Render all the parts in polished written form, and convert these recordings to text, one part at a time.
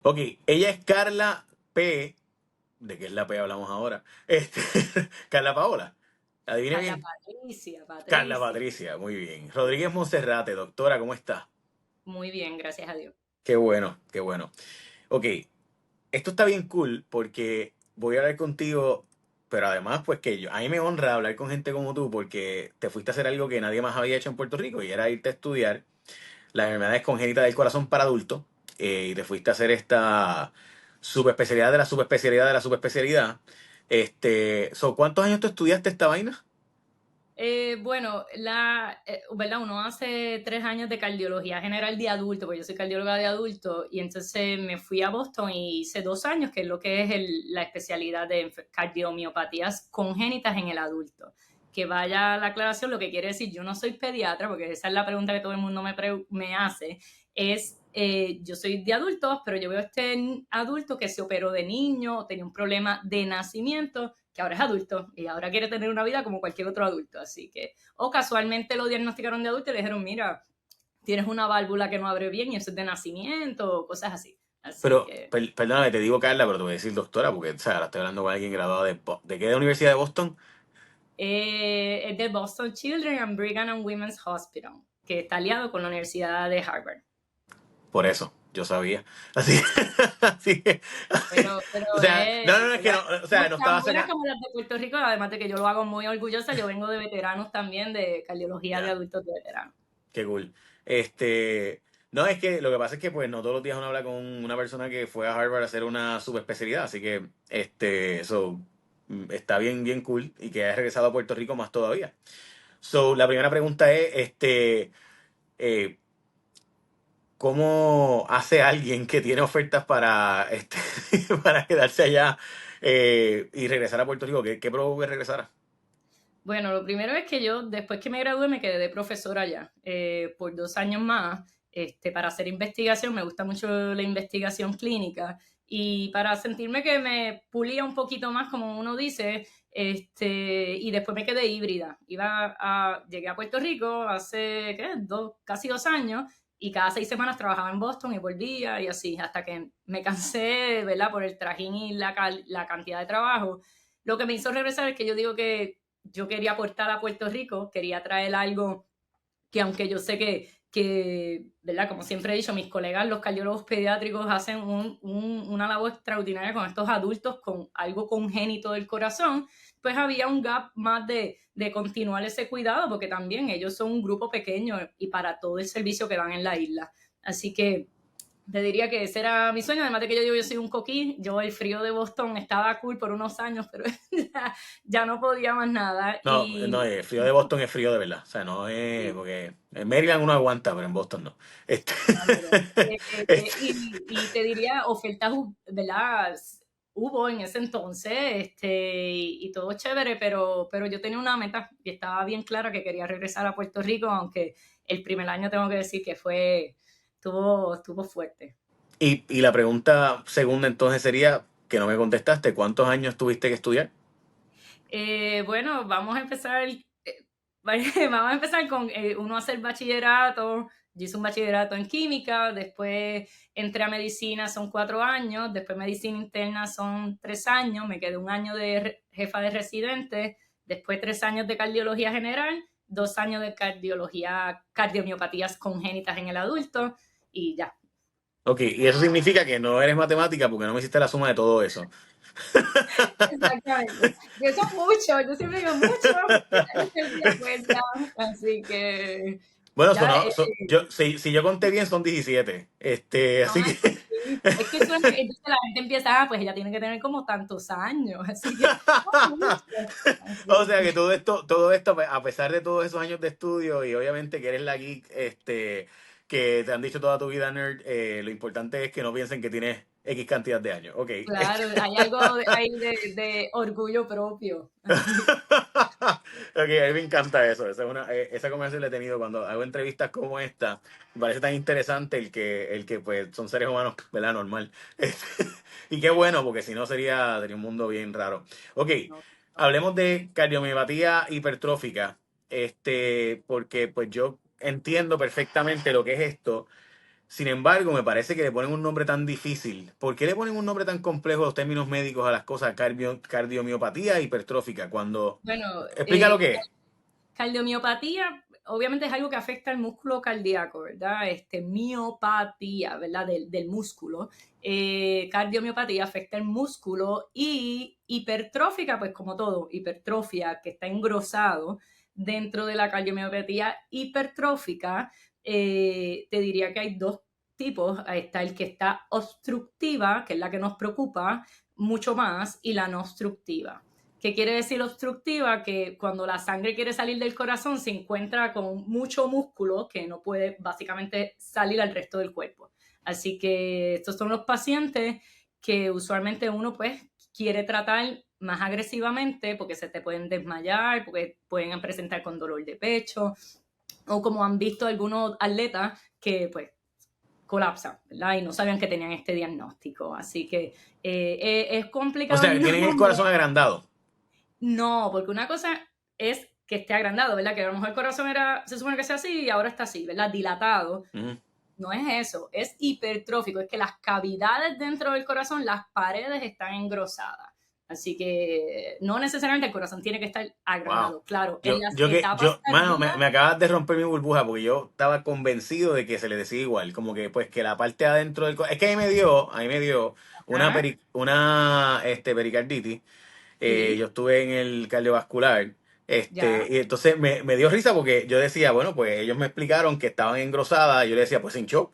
Ok, ella es Carla P. ¿De qué es la P hablamos ahora? Este, Carla Paola. Adivine Carla bien. Patricia, Carla Patricia. Patricia, muy bien. Rodríguez Monserrate, doctora, ¿cómo está? Muy bien, gracias a Dios. Qué bueno, qué bueno. Ok, esto está bien cool porque voy a hablar contigo, pero además, pues que a mí me honra hablar con gente como tú porque te fuiste a hacer algo que nadie más había hecho en Puerto Rico y era irte a estudiar las enfermedades congénitas del corazón para adultos y te fuiste a hacer esta subespecialidad de la subespecialidad de la subespecialidad. ¿Cuántos años tú estudiaste esta vaina? Bueno, ¿verdad? Uno hace 3 años de cardiología general de adulto, porque yo soy cardióloga de adulto, y entonces me fui a Boston y hice 2 años, que es lo que es la especialidad de cardiomiopatías congénitas en el adulto. Que vaya la aclaración, lo que quiere decir, yo no soy pediatra, porque esa es la pregunta que todo el mundo me hace, yo soy de adultos, pero yo veo este adulto que se operó de niño, o tenía un problema de nacimiento, que ahora es adulto y ahora quiere tener una vida como cualquier otro adulto. Así que, o casualmente lo diagnosticaron de adulto y le dijeron, mira, tienes una válvula que no abre bien y eso es de nacimiento, o cosas así. Así Pero, que perdóname, te digo Carla, pero te voy a decir doctora porque, o sea, ahora estoy hablando con alguien graduado ¿de qué universidad de Boston? es de Boston Children and Brigham and Women's Hospital, que está aliado con la Universidad de Harvard. Por eso, yo sabía. Así, así que, Pero o sea, no, no, no, es que ¿verdad? no, o sea, no Tan estaba buenas sacando. como las de Puerto Rico, además de que yo lo hago muy orgullosa, yo vengo de veteranos también, de cardiología de Ya, adultos de veteranos. qué cool. No, es que lo que pasa es que pues no todos los días uno habla con una persona que fue a Harvard a hacer una subespecialidad, así que eso está bien, bien cool y que haya regresado a Puerto Rico más todavía. La primera pregunta es, eh, ¿cómo hace alguien que tiene ofertas para, para quedarse allá y regresar a Puerto Rico? ¿Qué provoca que regresara? Bueno, lo primero es que yo, después que me gradué, me quedé de profesora allá por 2 años más para hacer investigación. Me gusta mucho la investigación clínica y para sentirme que me pulía un poquito más, como uno dice, y después me quedé híbrida. Llegué a Puerto Rico hace, ¿qué? Casi 2 años y cada 6 semanas trabajaba en Boston y volvía y así, hasta que me cansé, ¿verdad? Por el trajín y la cantidad de trabajo. Lo que me hizo regresar es que yo digo que yo quería aportar a Puerto Rico, quería traer algo que aunque yo sé ¿verdad? Como siempre he dicho, mis colegas, los cardiólogos pediátricos, hacen una labor extraordinaria con estos adultos con algo congénito del corazón, pues había un gap más de continuar ese cuidado, porque también ellos son un grupo pequeño y para todo el servicio que dan en la isla. Así que te diría que ese era mi sueño, además de que yo soy un coquí, yo el frío de Boston estaba cool por unos años, pero ya no podía más nada. No, no, el frío de Boston es frío de verdad. O sea, no es Sí, porque en Maryland uno aguanta, pero en Boston no. Este, pero, este, y te diría, ofertas, ¿verdad? Hubo en ese entonces, y todo chévere, pero yo tenía una meta y estaba bien clara que quería regresar a Puerto Rico, aunque el primer año tengo que decir que estuvo fuerte. y la pregunta segunda entonces sería, que no me contestaste, ¿cuántos años tuviste que estudiar? Bueno, vamos a empezar con uno hacer bachillerato. Yo hice un bachillerato en química, después entré a medicina, son 4 años, después medicina interna son 3 años, me quedé un año de jefa de residente, después 3 años de cardiología general, 2 años de cardiomiopatías congénitas en el adulto y ya. Ok, y eso significa que no eres matemática porque no me hiciste la suma de todo eso. Exactamente. Que son muchos, yo siempre digo mucho, porque ya no perdí la cuenta, así que Bueno, ya, si yo conté bien son 17. no, Así que es que suena, entonces la gente empieza, pues ella tiene que tener como tantos años, así que, no, mucho. O Así sea que que, todo esto, a pesar de todos esos años de estudio y obviamente que eres la geek, que te han dicho toda tu vida, nerd, lo importante es que no piensen que tienes X cantidad de años. Ok. claro, hay algo ahí de orgullo propio, así. Ok, a mí me encanta eso. Esa conversación la he tenido cuando hago entrevistas como esta. Me parece tan interesante el que pues son seres humanos, ¿verdad? Normal. Y qué bueno, porque si no sería un mundo bien raro. Ok, No, no. hablemos de cardiomiopatía hipertrófica. Porque pues yo entiendo perfectamente lo que es esto. Sin embargo, me parece que le ponen un nombre tan difícil. ¿Por qué le ponen un nombre tan complejo los términos médicos a las cosas cardiomiopatía hipertrófica? Cuando... Bueno, Explica lo que es. cardiomiopatía obviamente es algo que afecta al músculo cardíaco, ¿verdad? Miopatía, ¿verdad? Del músculo. Cardiomiopatía afecta el músculo y hipertrófica, pues como todo, hipertrofia, que está engrosado dentro de la cardiomiopatía hipertrófica, te diría que hay dos tipos. Está el que está obstructiva, que es la que nos preocupa mucho más, y la no obstructiva. ¿Qué quiere decir obstructiva? Que cuando la sangre quiere salir del corazón se encuentra con mucho músculo que no puede básicamente salir al resto del cuerpo. Así que estos son los pacientes que usualmente uno pues quiere tratar más agresivamente porque se te pueden desmayar, porque pueden presentar con dolor de pecho o como han visto algunos atletas que pues colapsan, ¿verdad? Y no sabían que tenían este diagnóstico. Así que es O complicado sea, que el tienen el nombre. corazón agrandado. No, porque una cosa es que esté agrandado, ¿verdad? Que a lo mejor el corazón era, se supone que sea así y ahora está así, ¿verdad? Dilatado. Ujú. No es eso, es hipertrófico, es que las cavidades dentro del corazón, las paredes están engrosadas. Así que no necesariamente el corazón tiene que estar Wow. agrandado. Claro, en las etapas Yo, mano, tardías, me acabas de romper mi burbuja porque yo estaba convencido de que se le decía igual, como que pues que la parte de adentro es que a mí me dio ¿ah? pericarditis. Yo Sí, estuve en el cardiovascular, ya. y entonces me dio risa porque yo decía, bueno, pues ellos me explicaron que estaban engrosadas, y yo le decía, pues hinchó.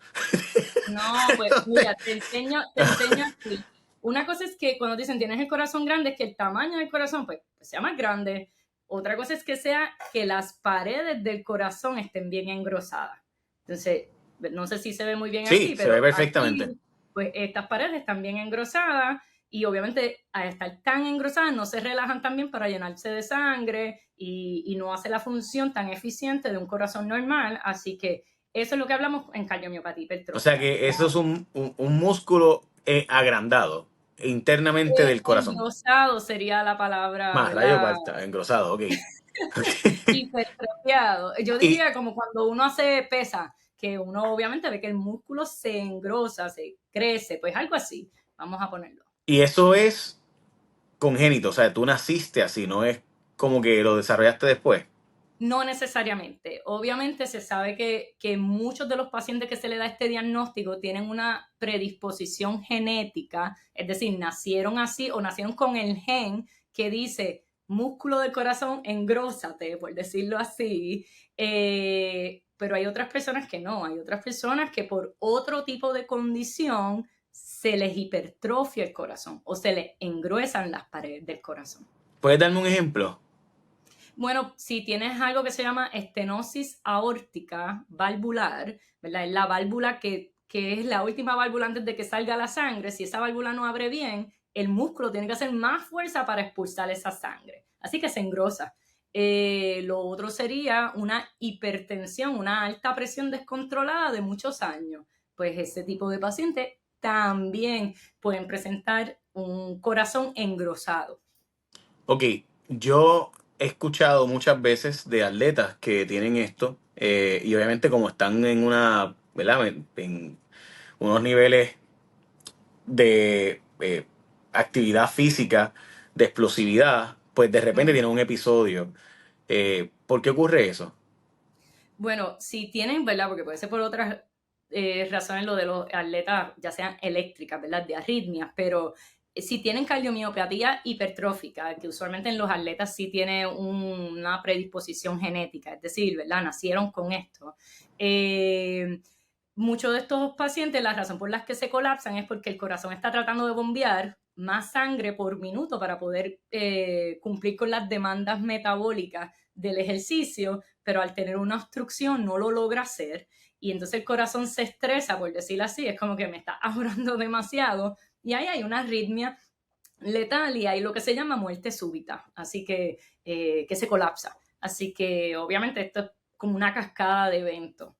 No, pues mira, te enseño aquí. Una cosa es que cuando dicen tienes el corazón grande, es que el tamaño del corazón pues sea más grande. Otra cosa es que sea que las paredes del corazón estén bien engrosadas. Entonces, no sé si se ve muy bien Sí, aquí, se ve pero perfectamente. aquí, pues estas paredes están bien engrosadas y obviamente al estar tan engrosadas no se relajan tan bien para llenarse de sangre y no hace la función tan eficiente de un corazón normal. Así que eso es lo que hablamos en cardiomiopatía O sea hipertrófica. que eso es un músculo agrandado internamente del corazón. Engrosado sería la palabra, Más rayo ¿verdad? parta, engrosado, ok. Hipertrofiado. Yo Y, diría como cuando uno hace pesa, que uno obviamente ve que el músculo se engrosa, se crece, pues algo así. Vamos a ponerlo. y eso es congénito, o sea, tú naciste así, no es como que lo desarrollaste después. No necesariamente. Obviamente se sabe que muchos de los pacientes que se le da este diagnóstico tienen una predisposición genética, es decir, nacieron así o nacieron con el gen que dice músculo del corazón, engrósate, por decirlo así. Pero hay otras personas que no, hay otras personas que por otro tipo de condición se les hipertrofia el corazón o se les engruesan las paredes del corazón. ¿Puedes darme un ejemplo? Bueno, si tienes algo que se llama estenosis aórtica valvular, ¿verdad? Es la válvula que es la última válvula antes de que salga la sangre. Si esa válvula no abre bien, el músculo tiene que hacer más fuerza para expulsar esa sangre. Así que se engrosa. Lo otro sería una hipertensión, una alta presión descontrolada de muchos años. Pues ese tipo de pacientes también pueden presentar un corazón engrosado. Ok, yo he escuchado muchas veces de atletas que tienen esto, y obviamente como están en una, ¿verdad? En unos niveles de actividad física, de explosividad, pues de repente tienen un episodio. ¿Por qué ocurre eso? Bueno, si tienen, ¿verdad? Porque puede ser por otras razones lo de los atletas, ya sean eléctricas, ¿verdad? De arritmias, pero si tienen cardiomiopatía hipertrófica, que usualmente en los atletas sí tiene una predisposición genética, es decir, ¿verdad? Nacieron con esto. Eh, Muchos de estos pacientes, la razón por la que se colapsan es porque el corazón está tratando de bombear más sangre por minuto para poder cumplir con las demandas metabólicas del ejercicio, pero al tener una obstrucción no lo logra hacer y entonces el corazón se estresa, por decirlo así, es como que me está ahorrando demasiado y ahí hay una arritmia letal y hay lo que se llama muerte súbita, así que se colapsa. Así que obviamente esto es como una cascada de eventos.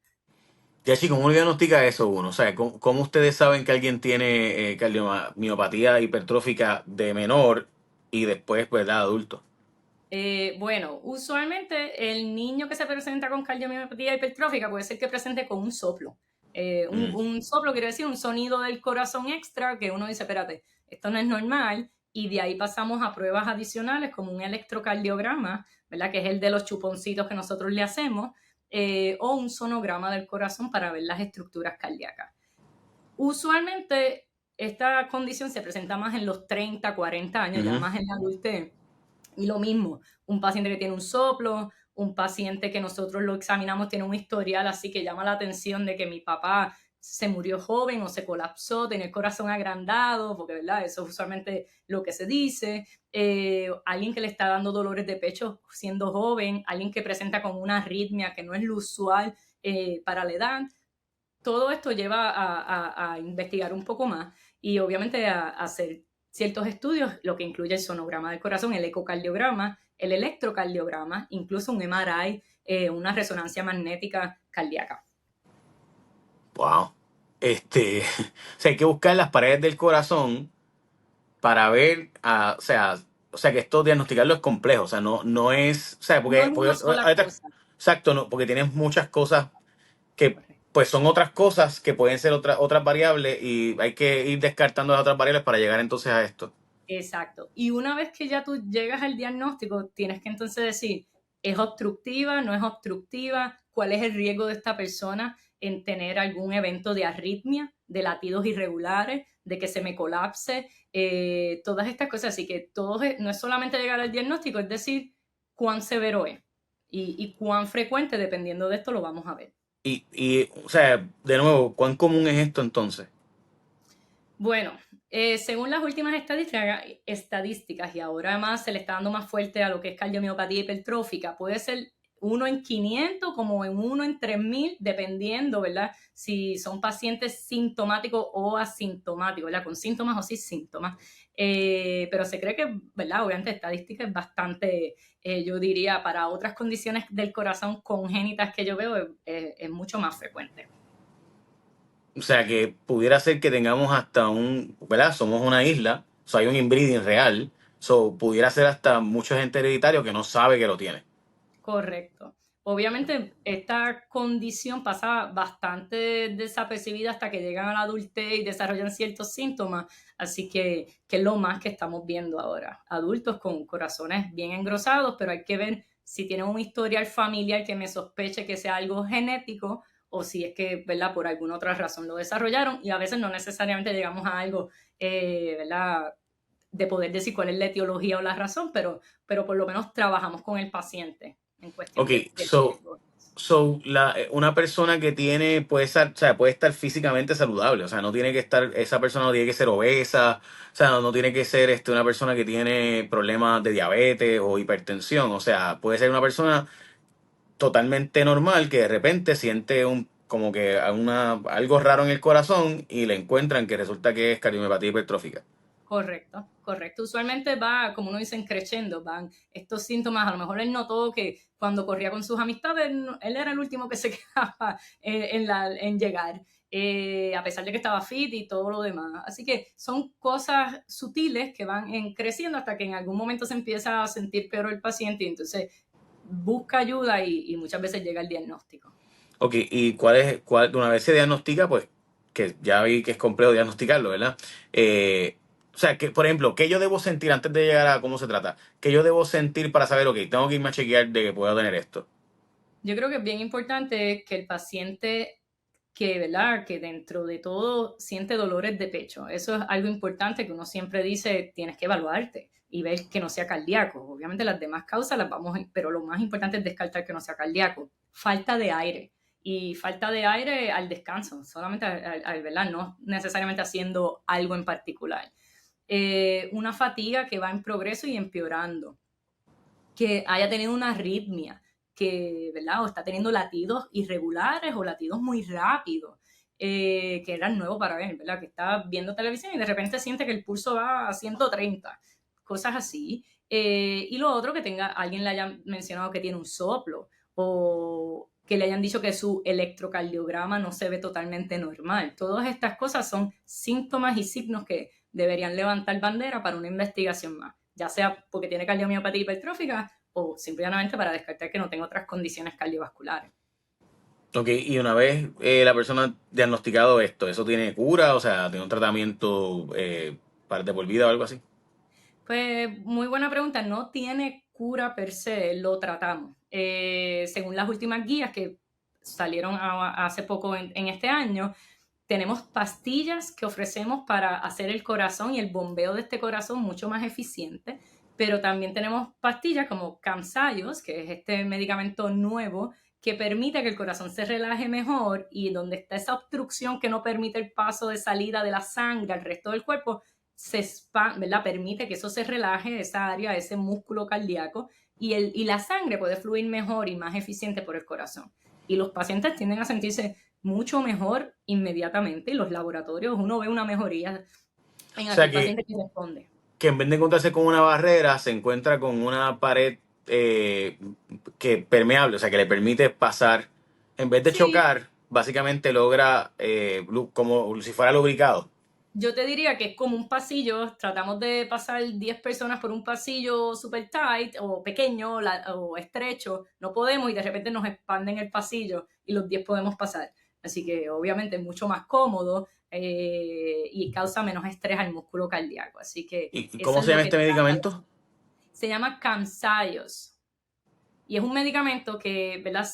Ya, chicos, ¿cómo diagnostica eso uno? O sea, ¿cómo ustedes saben que alguien tiene cardiomiopatía hipertrófica de menor y después, pues, de adulto? Bueno, usualmente el niño que se presenta con cardiomiopatía hipertrófica puede ser que presente con un soplo. Mm. Un soplo quiere decir un sonido del corazón extra que uno dice, espérate, esto no es normal, y de ahí pasamos a pruebas adicionales como un electrocardiograma, ¿verdad? Que es el de los chuponcitos que nosotros le hacemos, o un sonograma del corazón para ver las estructuras cardíacas. Usualmente esta condición se presenta más en los 30, 40 años, ya Ujú. más en la adultez. Y lo mismo, un paciente que tiene un soplo, un paciente que nosotros lo examinamos tiene un historial así que llama la atención de que mi papá se murió joven o se colapsó, tenía el corazón agrandado, porque ¿verdad? Eso es usualmente lo que se dice. Alguien que le está dando dolores de pecho siendo joven, alguien que presenta con una arritmia que no es lo usual para la edad. Todo esto lleva a investigar un poco más y obviamente a hacer ciertos estudios, lo que incluye el sonograma del corazón, el ecocardiograma, el electrocardiograma, incluso un MRI, una resonancia magnética cardíaca. Wow. O sea, hay que buscar las paredes del corazón para ver, o sea que esto diagnosticarlo es complejo, o sea, no es, o sea, No es porque una sola ahorita, cosa. exacto, no, porque tienes muchas cosas que Correcto. pues son otras cosas que pueden ser otras variables y hay que ir descartando las otras variables para llegar entonces a esto. Exacto. Y una vez que ya tú llegas al diagnóstico, tienes que entonces decir, ¿es obstructiva? ¿No es obstructiva? ¿Cuál es el riesgo de esta persona en tener algún evento de arritmia, de latidos irregulares, de que se me colapse? Todas estas cosas. Así que no es solamente llegar al diagnóstico, es decir, cuán severo es y cuán frecuente, dependiendo de esto, lo vamos a ver. O sea, de nuevo, ¿cuán común es esto entonces? Bueno, según las últimas estadísticas, y ahora más se le está dando más fuerte a lo que es cardiomiopatía hipertrófica, puede ser uno en 500 como en uno en 3000, dependiendo, ¿verdad? Si son pacientes sintomáticos o asintomáticos, ¿verdad? Con síntomas o sin síntomas. Pero se cree que, ¿verdad? Obviamente, estadística es bastante, yo diría, para otras condiciones del corazón congénitas que yo veo, es mucho más frecuente. O sea, que pudiera ser que tengamos hasta ¿verdad? Somos una isla, o sea, hay un inbreeding real, so, pudiera ser hasta mucha gente hereditario que no sabe que lo tiene. Correcto. Obviamente, esta condición pasa bastante desapercibida hasta que llegan a la adultez y desarrollan ciertos síntomas, así que es lo más que estamos viendo ahora. Adultos con corazones bien engrosados, pero hay que ver si tienen un historial familiar que me sospeche que sea algo genético o si es que, ¿verdad? Por alguna otra razón lo desarrollaron y a veces no necesariamente llegamos a algo, ¿verdad? De poder decir cuál es la etiología o la razón, pero por lo menos trabajamos con el paciente en cuestión Ok, del riesgo. una persona que tiene, o sea, puede estar físicamente saludable, o sea, no tiene que estar, esa persona no tiene que ser obesa, o sea, no tiene que ser una persona que tiene problemas de diabetes o hipertensión, o sea, puede ser una persona totalmente normal que de repente siente como que algo raro en el corazón y le encuentran que resulta que es cardiomiopatía hipertrófica. Correcto, correcto. Usualmente va, como uno dice, creciendo, van estos síntomas. A lo mejor él notó que cuando corría con sus amistades, él era el último que se quedaba en llegar, a pesar de que estaba fit y todo lo demás. Así que son cosas sutiles que van creciendo hasta que en algún momento se empieza a sentir peor el paciente y entonces busca ayuda y muchas veces llega el diagnóstico. Ok, ¿y una vez se diagnostica, pues, que ya vi que es complejo diagnosticarlo, ¿verdad? O sea, que, por ejemplo, ¿qué yo debo sentir antes de llegar a cómo se trata? ¿Qué yo debo sentir para saber, ok, tengo que irme a chequear de que puedo tener esto? Yo creo que es bien importante que el paciente que, ¿verdad? Que dentro de todo siente dolores de pecho. Eso es algo importante que uno siempre dice, tienes que evaluarte y ver que no sea cardíaco. Obviamente las demás causas las vamos, pero lo más importante es descartar que no sea cardíaco. Falta de aire. Y falta de aire al descanso, solamente ¿verdad? No necesariamente haciendo algo en particular. Una fatiga que va en progreso y empeorando, que haya tenido una arritmia, que, ¿verdad? O está teniendo latidos irregulares o latidos muy rápidos, que eran nuevos para ver, ¿verdad? Que está viendo televisión y de repente siente que el pulso va a 130, cosas así. Y lo otro, que alguien le haya mencionado que tiene un soplo o que le hayan dicho que su electrocardiograma no se ve totalmente normal. Todas estas cosas son síntomas y signos que deberían levantar bandera para una investigación más, ya sea porque tiene cardiomiopatía hipertrófica o simplemente para descartar que no tenga otras condiciones cardiovasculares. Ok, y una vez la persona diagnosticado esto, ¿eso tiene cura? O sea, ¿tiene un tratamiento para de por vida o algo así? Pues muy buena pregunta, no tiene cura per se, lo tratamos. Según las últimas guías que salieron hace poco en este año, tenemos pastillas que ofrecemos para hacer el corazón y el bombeo de este corazón mucho más eficiente, pero también tenemos pastillas como Camzyos, que es este medicamento nuevo que permite que el corazón se relaje mejor y donde está esa obstrucción que no permite el paso de salida de la sangre al resto del cuerpo, se expande, ¿verdad? Permite que eso se relaje, esa área, ese músculo cardíaco, y la sangre puede fluir mejor y más eficiente por el corazón. Y los pacientes tienden a sentirse mucho mejor inmediatamente. Y los laboratorios, uno ve una mejoría en O sea, aquel paciente que responde. que en vez de encontrarse con una barrera, se encuentra con una pared eh, que permeable, o sea, que le permite pasar. En vez de Sí, chocar, básicamente logra como si fuera lubricado. yo te diría que es como un pasillo, tratamos de pasar 10 personas por un pasillo super tight o pequeño o estrecho, no podemos y de repente nos expanden el pasillo y los 10 podemos pasar. Así que obviamente es mucho más cómodo y causa menos estrés al músculo cardíaco. Así que ¿Y eso cómo es se lo llama que este trata de medicamento? hacer. Se llama Camzyos. Y es un medicamento que, ¿verdad?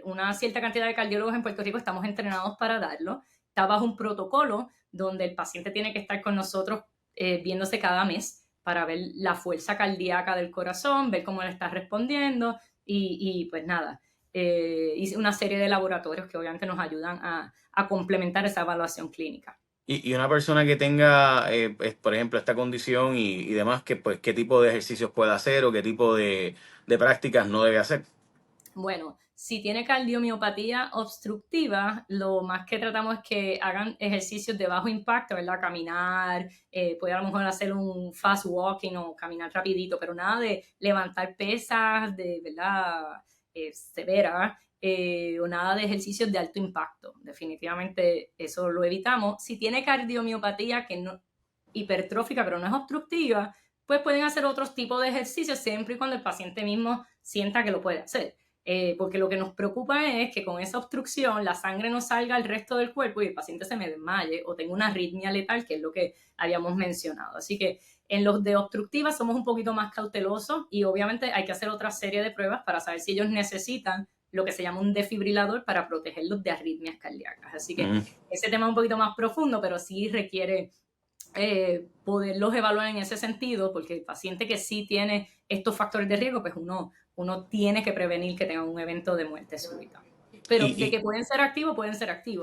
Una cierta cantidad de cardiólogos en Puerto Rico estamos entrenados para darlo. Está bajo un protocolo donde el paciente tiene que estar con nosotros viéndose cada mes para ver la fuerza cardíaca del corazón, ver cómo le está respondiendo y pues nada. Y una serie de laboratorios que obviamente nos ayudan a complementar esa evaluación clínica. Y una persona que tenga, por ejemplo, esta condición y demás, que, pues, qué tipo de ejercicios puede hacer o qué tipo de prácticas no debe hacer. Bueno, si tiene cardiomiopatía obstructiva, lo más que tratamos es que hagan ejercicios de bajo impacto, ¿verdad? Caminar, puede a lo mejor hacer un fast walking o caminar rapidito, pero nada de levantar pesas, de, ¿verdad? Severa, o nada de ejercicios de alto impacto. Definitivamente eso lo evitamos. Si tiene cardiomiopatía que no, hipertrófica, pero no es obstructiva, pues pueden hacer otros tipos de ejercicios siempre y cuando el paciente mismo sienta que lo puede hacer. Porque lo que nos preocupa es que con esa obstrucción la sangre no salga al resto del cuerpo y el paciente se me desmaye o tenga una arritmia letal, que es lo que habíamos mencionado. Así que en los de obstructiva somos un poquito más cautelosos y obviamente hay que hacer otra serie de pruebas para saber si ellos necesitan lo que se llama un desfibrilador para protegerlos de arritmias cardíacas. Así que Mm. ese tema es un poquito más profundo, pero sí requiere poderlos evaluar en ese sentido, porque el paciente que sí tiene estos factores de riesgo, pues uno tiene que prevenir que tenga un evento de muerte súbita. Pero de Y que pueden ser activos,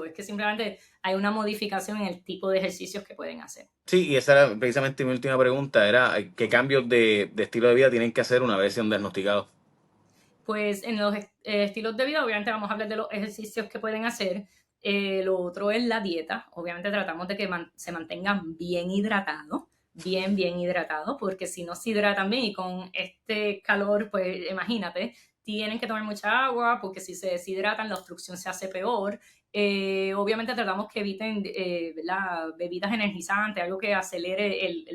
es que simplemente hay una modificación en el tipo de ejercicios que pueden hacer. sí, y esa era precisamente mi última pregunta, era qué cambios de estilo de vida tienen que hacer una vez sean diagnosticados. Pues en los estilos de vida, obviamente vamos a hablar de los ejercicios que pueden hacer. Lo otro es la dieta. Obviamente tratamos de que se mantengan bien hidratados, bien hidratados, porque si no se hidratan bien y con este calor, pues imagínate, tienen que tomar mucha agua, porque si se deshidratan la obstrucción se hace peor. Obviamente tratamos que eviten bebidas energizantes, algo que acelere el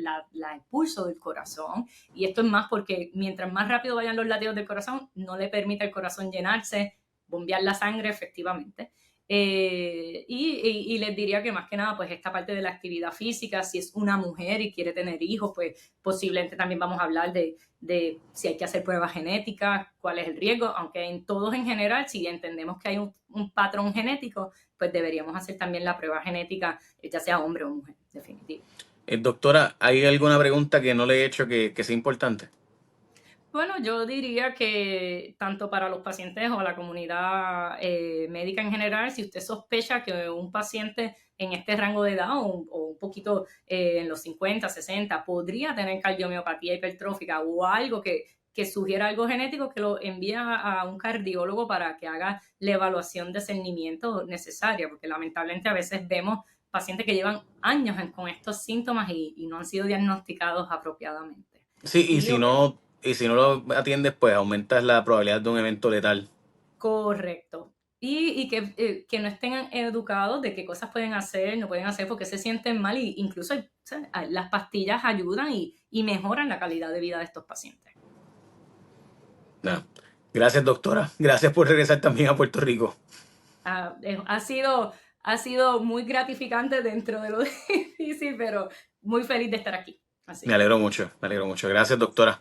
pulso del corazón. Y esto es más porque mientras más rápido vayan los latidos del corazón, no le permite al corazón llenarse, bombear la sangre efectivamente. Y les diría que más que nada, pues esta parte de la actividad física, si es una mujer y quiere tener hijos, pues posiblemente también vamos a hablar de si hay que hacer pruebas genéticas, cuál es el riesgo, aunque en todos en general, si entendemos que hay un patrón genético, pues deberíamos hacer también la prueba genética, ya sea hombre o mujer, definitivo. Doctora, ¿hay alguna pregunta que no le he hecho que sea importante? Bueno, yo diría que tanto para los pacientes o la comunidad médica en general, si usted sospecha que un paciente en este rango de edad o un poquito en los 50, 60 podría tener cardiomiopatía hipertrófica o algo que sugiera algo genético, que lo envía a un cardiólogo para que haga la evaluación de cernimiento necesaria, porque lamentablemente a veces vemos pacientes que llevan años con estos síntomas y no han sido diagnosticados apropiadamente. Sí, Y y si no lo atiendes, pues aumentas la probabilidad de un evento letal. correcto. Y que no estén educados de qué cosas pueden hacer, no pueden hacer porque se sienten mal y incluso ¿sabes? Las pastillas ayudan y mejoran la calidad de vida de estos pacientes. No. Gracias, doctora. Gracias por regresar también a Puerto Rico. Ha sido muy gratificante dentro de lo difícil, pero muy feliz de estar aquí. Así Me que. alegro mucho, me alegro mucho. Gracias, doctora.